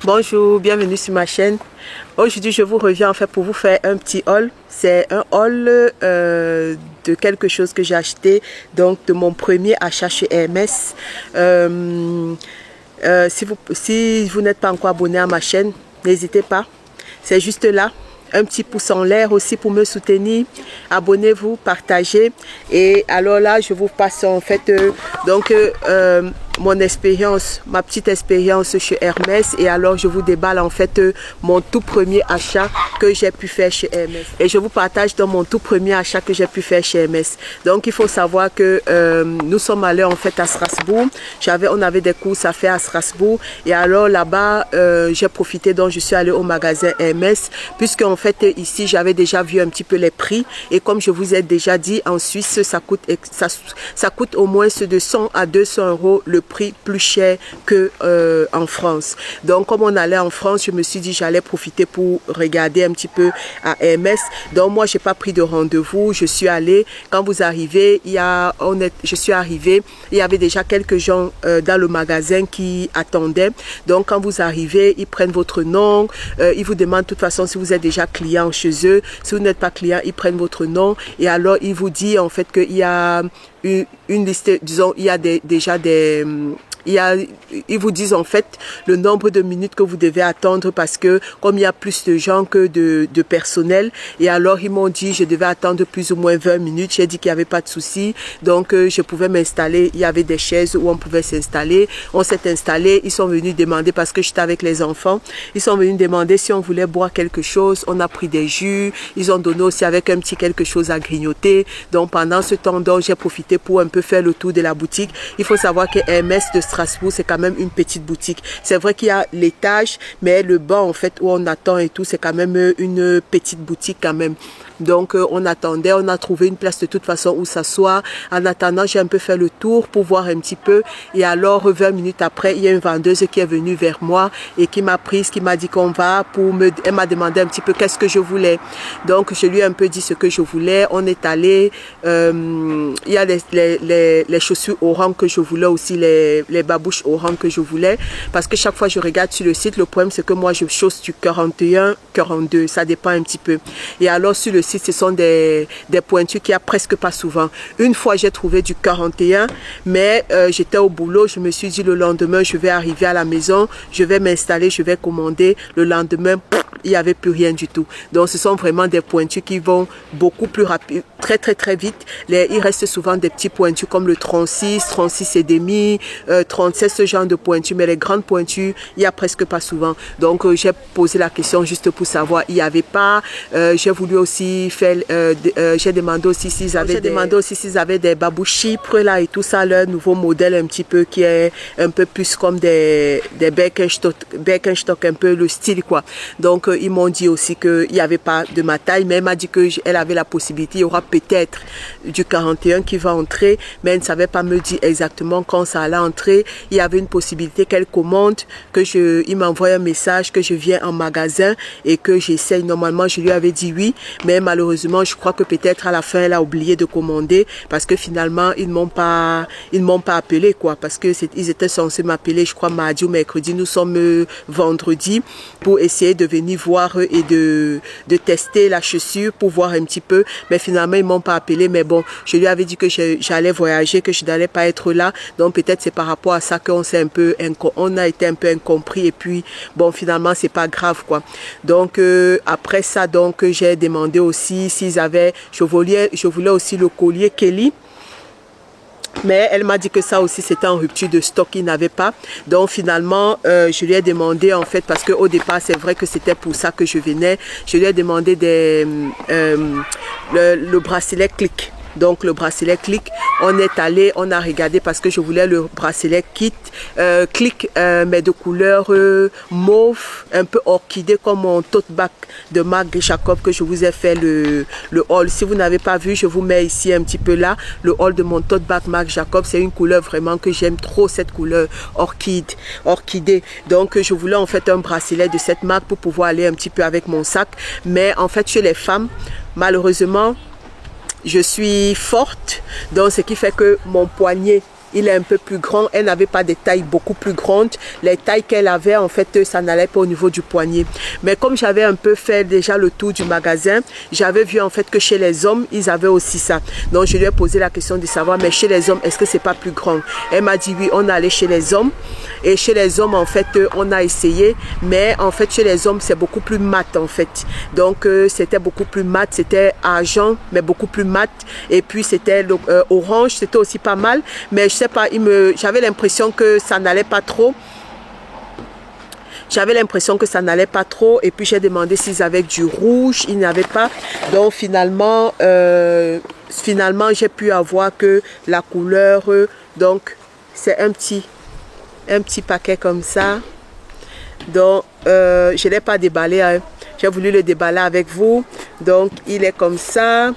Bonjour, bienvenue sur ma chaîne. Aujourd'hui, je vous reviens en fait pour vous faire un petit haul. C'est un haul de quelque chose que j'ai acheté, donc de mon premier achat chez Hermès. Si vous n'êtes pas encore abonné à ma chaîne, n'hésitez pas. C'est juste là. Un petit pouce en l'air aussi pour me soutenir. Abonnez-vous, partagez. Et alors là, je vous passe en fait mon expérience, ma petite expérience chez Hermès. Et alors, je vous déballe en fait mon tout premier achat que j'ai pu faire chez Hermès. Et je vous partage dans mon tout premier achat que j'ai pu faire chez Hermès. Donc, il faut savoir que nous sommes allés en fait à Strasbourg. On avait des courses à faire à Strasbourg. Et alors là-bas, j'ai profité, donc je suis allée au magasin Hermès. Puisque en fait, ici, j'avais déjà vu un petit peu les prix. Et comme je vous ai déjà dit, en Suisse, ça coûte au moins de 100 à 200 euros le prix plus cher que en France. Donc comme on allait en France, je me suis dit j'allais profiter pour regarder un petit peu à Hermès. Donc moi j'ai pas pris de rendez-vous, je suis allée. Quand vous arrivez, je suis arrivée, il y avait déjà quelques gens dans le magasin qui attendaient. Donc quand vous arrivez, ils prennent votre nom, ils vous demandent de toute façon si vous êtes déjà client chez eux. Si vous n'êtes pas client, ils prennent votre nom et alors ils vous disent en fait qu'il y a une liste, disons, il y a ils vous disent en fait le nombre de minutes que vous devez attendre parce que comme il y a plus de gens que de personnel et alors ils m'ont dit je devais attendre plus ou moins 20 minutes. J'ai dit qu'il n'y avait pas de souci, donc je pouvais m'installer. Il y avait des chaises où on pouvait s'installer. On s'est installé. Ils sont venus demander parce que j'étais avec les enfants. Ils sont venus demander si on voulait boire quelque chose. On a pris des jus. Ils ont donné aussi avec un petit quelque chose à grignoter. Donc pendant ce temps, j'ai profité pour un peu faire le tour de la boutique. Il faut savoir que Hermès de Strasbourg, c'est quand même une petite boutique. C'est vrai qu'il y a l'étage, mais le bas en fait où on attend et tout, c'est quand même une petite boutique quand même. Donc on attendait, on a trouvé une place de toute façon où s'asseoir. En attendant, j'ai un peu fait le tour pour voir un petit peu. Et alors 20 minutes après, il y a une vendeuse qui est venue vers moi et qui m'a prise, qui m'a dit qu'on va elle m'a demandé un petit peu qu'est-ce que je voulais. Donc je lui ai un peu dit ce que je voulais. On est allé. Il y a les chaussures orange que je voulais aussi, les babouches orange que je voulais. Parce que chaque fois je regarde sur le site, le problème c'est que moi je chausse du 41, 42, ça dépend un petit peu. Et alors sur le site, ce sont des pointures qu'il n'y a presque pas souvent. Une fois j'ai trouvé du 41, mais j'étais au boulot, je me suis dit le lendemain je vais arriver à la maison, je vais m'installer, je vais commander. Le lendemain, il n'y avait plus rien du tout. Donc ce sont vraiment des pointures qui vont beaucoup plus rapide, très vite. Il reste souvent des petits pointures comme le 36, 36 et demi, 37, ce genre de pointures, mais les grandes pointures, il n'y a presque pas souvent. Donc j'ai posé la question juste pour savoir, il n'y avait pas. J'ai voulu aussi faire, j'ai demandé aussi s'ils avaient des babouches Chypre là et tout ça, leur nouveau modèle un petit peu qui est un peu plus comme des Birkenstock, un peu le style quoi. Donc ils m'ont dit aussi qu'il n'y avait pas de ma taille, mais elle m'a dit qu'elle avait la possibilité, il y aura peut-être du 41 qui va entrer, mais elle ne savait pas me dire exactement quand ça allait entrer. Il y avait une possibilité qu'elle commande, il m'envoie un message que je viens en magasin et que j'essaye. Normalement je lui avais dit oui, mais malheureusement je crois que peut-être à la fin elle a oublié de commander parce que finalement ils m'ont pas appelé quoi, parce que ils étaient censés m'appeler je crois mardi ou mercredi. Nous sommes vendredi pour essayer de venir voir et de tester la chaussure pour voir un petit peu, mais finalement ils m'ont pas appelé. Mais bon, je lui avais dit que j'allais voyager, que je n'allais pas être là, donc peut-être c'est par rapport à ça qu'on on a été un peu incompris et puis bon finalement c'est pas grave quoi. Donc après ça, donc j'ai demandé aussi s'ils avaient, je voulais aussi le collier Kelly, mais elle m'a dit que ça aussi c'était en rupture de stock, il n'avait pas. Donc finalement je lui ai demandé en fait, parce qu'au départ c'est vrai que c'était pour ça que je venais, je lui ai demandé le bracelet clic. Donc le bracelet clic, on est allé, on a regardé parce que je voulais le bracelet clic, mais de couleur mauve, un peu orchidée comme mon tote bag de Marc Jacob que je vous ai fait le haul. Si vous n'avez pas vu, je vous mets ici un petit peu là, le haul de mon tote bag Marc Jacob. C'est une couleur vraiment que j'aime trop, cette couleur orchidée. Donc je voulais en fait un bracelet de cette marque pour pouvoir aller un petit peu avec mon sac. Mais en fait chez les femmes, malheureusement, je suis forte, donc ce qui fait que mon poignet il est un peu plus grand. Elle n'avait pas des tailles beaucoup plus grandes. Les tailles qu'elle avait, en fait, ça n'allait pas au niveau du poignet. Mais comme j'avais un peu fait déjà le tour du magasin, j'avais vu en fait que chez les hommes, ils avaient aussi ça. Donc je lui ai posé la question de savoir, mais chez les hommes, est-ce que c'est pas plus grand? Elle m'a dit oui, on est allé chez les hommes. Et chez les hommes, en fait, on a essayé. Mais en fait, chez les hommes, c'est beaucoup plus mat, en fait. Donc c'était beaucoup plus mat. C'était argent, mais beaucoup plus mat. Et puis c'était orange, c'était aussi pas mal. Mais je sais pas, j'avais l'impression que ça n'allait pas trop. J'avais l'impression que ça n'allait pas trop. Et puis j'ai demandé s'ils avaient du rouge. Ils n'avaient pas. Donc finalement, j'ai pu avoir que la couleur. Donc c'est un petit paquet comme ça. Donc je ne l'ai pas déballé. Hein. J'ai voulu le déballer avec vous. Donc il est comme ça.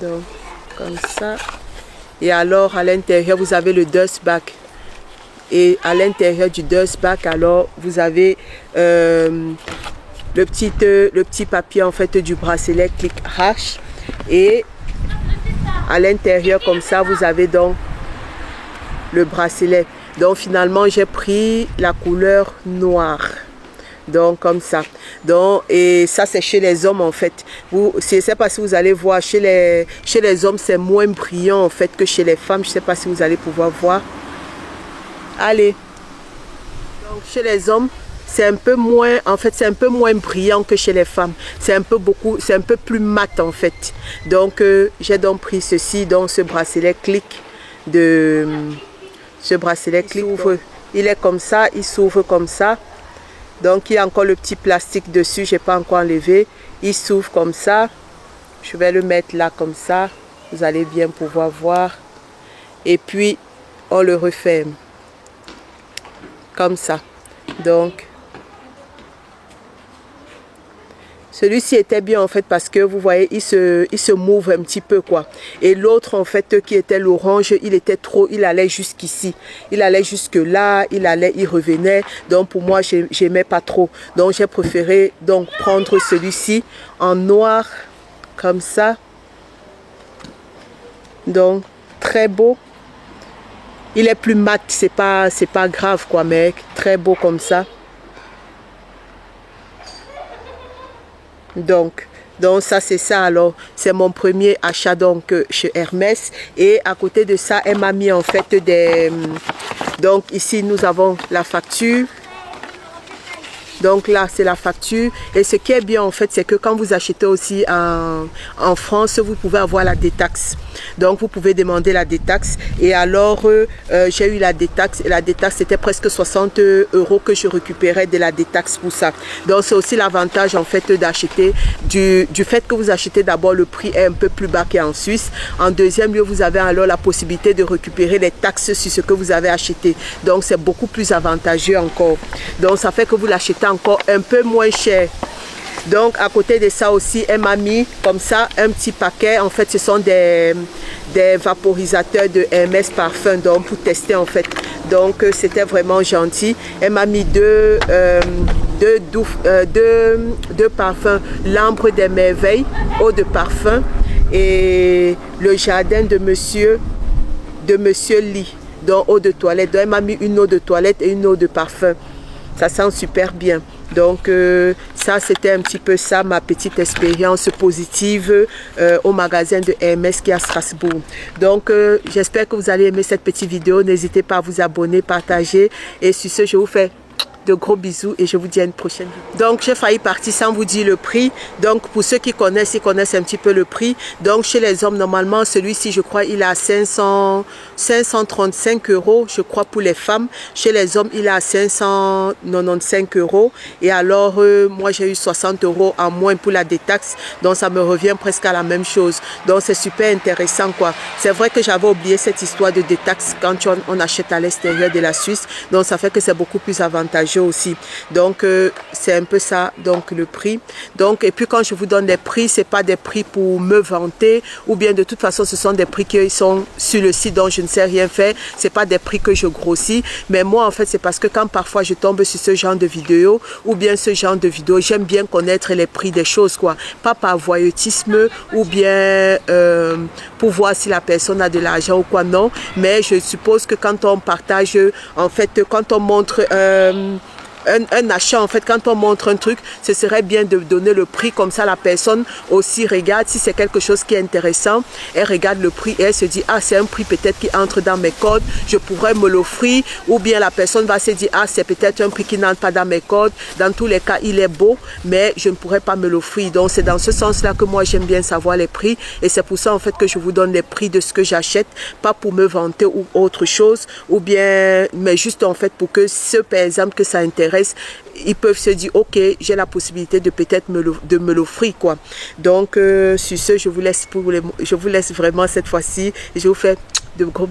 Donc comme ça. Et alors à l'intérieur vous avez le dust bag. Et à l'intérieur du dust bag, alors vous avez le petit papier en fait du bracelet Click H. Et à l'intérieur comme ça vous avez donc le bracelet. Donc finalement j'ai pris la couleur noire. Donc comme ça. Donc et ça c'est chez les hommes en fait. Je ne sais pas si vous allez voir chez les hommes c'est moins brillant en fait que chez les femmes. Je ne sais pas si vous allez pouvoir voir. Allez. Donc chez les hommes c'est un peu moins, en fait c'est un peu moins brillant que chez les femmes. C'est un peu plus mat en fait. Donc j'ai donc pris ceci, donc ce bracelet Click il est comme ça, il s'ouvre comme ça. Donc il y a encore le petit plastique dessus, j'ai pas encore enlevé. Il s'ouvre comme ça. Je vais le mettre là comme ça. Vous allez bien pouvoir voir. Et puis on le referme. Comme ça. Donc celui-ci était bien en fait parce que vous voyez il se move un petit peu quoi. Et l'autre en fait qui était l'orange, il allait jusqu'ici. Il allait jusque là, il revenait. Donc pour moi j'aimais pas trop. Donc j'ai préféré donc prendre celui-ci en noir comme ça. Donc très beau. Il est plus mat, c'est pas grave quoi, mais très beau comme ça. Donc ça c'est ça alors, c'est mon premier achat donc chez Hermès. Et à côté de ça, elle m'a mis en fait donc ici nous avons la facture. Donc là c'est la facture. Et ce qui est bien en fait c'est que quand vous achetez aussi en France, vous pouvez avoir la détaxe. Donc vous pouvez demander la détaxe. Et alors j'ai eu la détaxe. Et la détaxe c'était presque 60 € que je récupérais de la détaxe pour ça. Donc c'est aussi l'avantage en fait d'acheter. Du fait que vous achetez d'abord, le prix est un peu plus bas qu'en Suisse. En deuxième lieu, vous avez alors la possibilité de récupérer les taxes sur ce que vous avez acheté. Donc c'est beaucoup plus avantageux encore. Donc ça fait que vous l'achetez encore un peu moins cher. Donc à côté de ça aussi, elle m'a mis comme ça un petit paquet. En fait ce sont des vaporisateurs de Hermès Parfum, donc pour tester en fait. Donc c'était vraiment gentil. Elle m'a mis deux parfums, l'Ambre des Merveilles, eau de parfum, et le jardin de Monsieur Lee, donc eau de toilette. Donc elle m'a mis une eau de toilette et une eau de parfum. Ça sent super bien. Donc ça c'était un petit peu ça ma petite expérience positive au magasin de Hermès qui est à Strasbourg. Donc j'espère que vous allez aimer cette petite vidéo. N'hésitez pas à vous abonner, partager, et sur ce je vous fais de gros bisous et je vous dis à une prochaine vidéo. Donc j'ai failli partir sans vous dire le prix. Donc pour ceux qui connaissent, ils connaissent un petit peu le prix. Donc chez les hommes normalement celui-ci je crois il est à 535 € je crois. Pour les femmes chez les hommes il est à 595 €. Et alors moi j'ai eu 60 € en moins pour la détaxe. Donc ça me revient presque à la même chose. Donc c'est super intéressant quoi. C'est vrai que j'avais oublié cette histoire de détaxe quand on achète à l'extérieur de la Suisse. Donc ça fait que c'est beaucoup plus avantageux. partager aussi. Donc c'est un peu ça, donc le prix. Donc et puis quand je vous donne des prix, c'est pas des prix pour me vanter, ou bien de toute façon ce sont des prix qui sont sur le site dont je ne sais rien faire. C'est pas des prix que je grossis, mais moi en fait c'est parce que quand parfois je tombe sur ce genre de vidéo ou bien ce genre de vidéo, j'aime bien connaître les prix des choses, quoi, pas par voyeutisme ou bien pour voir si la personne a de l'argent ou quoi, non, mais je suppose que quand on partage, en fait quand on montre un achat, en fait, quand on montre un truc, ce serait bien de donner le prix, comme ça la personne aussi regarde si c'est quelque chose qui est intéressant, elle regarde le prix et elle se dit, ah c'est un prix peut-être qui entre dans mes codes, je pourrais me l'offrir, ou bien la personne va se dire, ah c'est peut-être un prix qui n'entre pas dans mes codes, dans tous les cas il est beau, mais je ne pourrais pas me l'offrir. Donc c'est dans ce sens-là que moi j'aime bien savoir les prix, et c'est pour ça en fait que je vous donne les prix de ce que j'achète, pas pour me vanter ou autre chose, ou bien, mais juste en fait pour que ceux par exemple que ça intéresse, ils peuvent se dire ok, j'ai la possibilité de peut-être me l'offrir, quoi. Donc sur ce, je vous laisse vraiment cette fois-ci, je vous fais de gros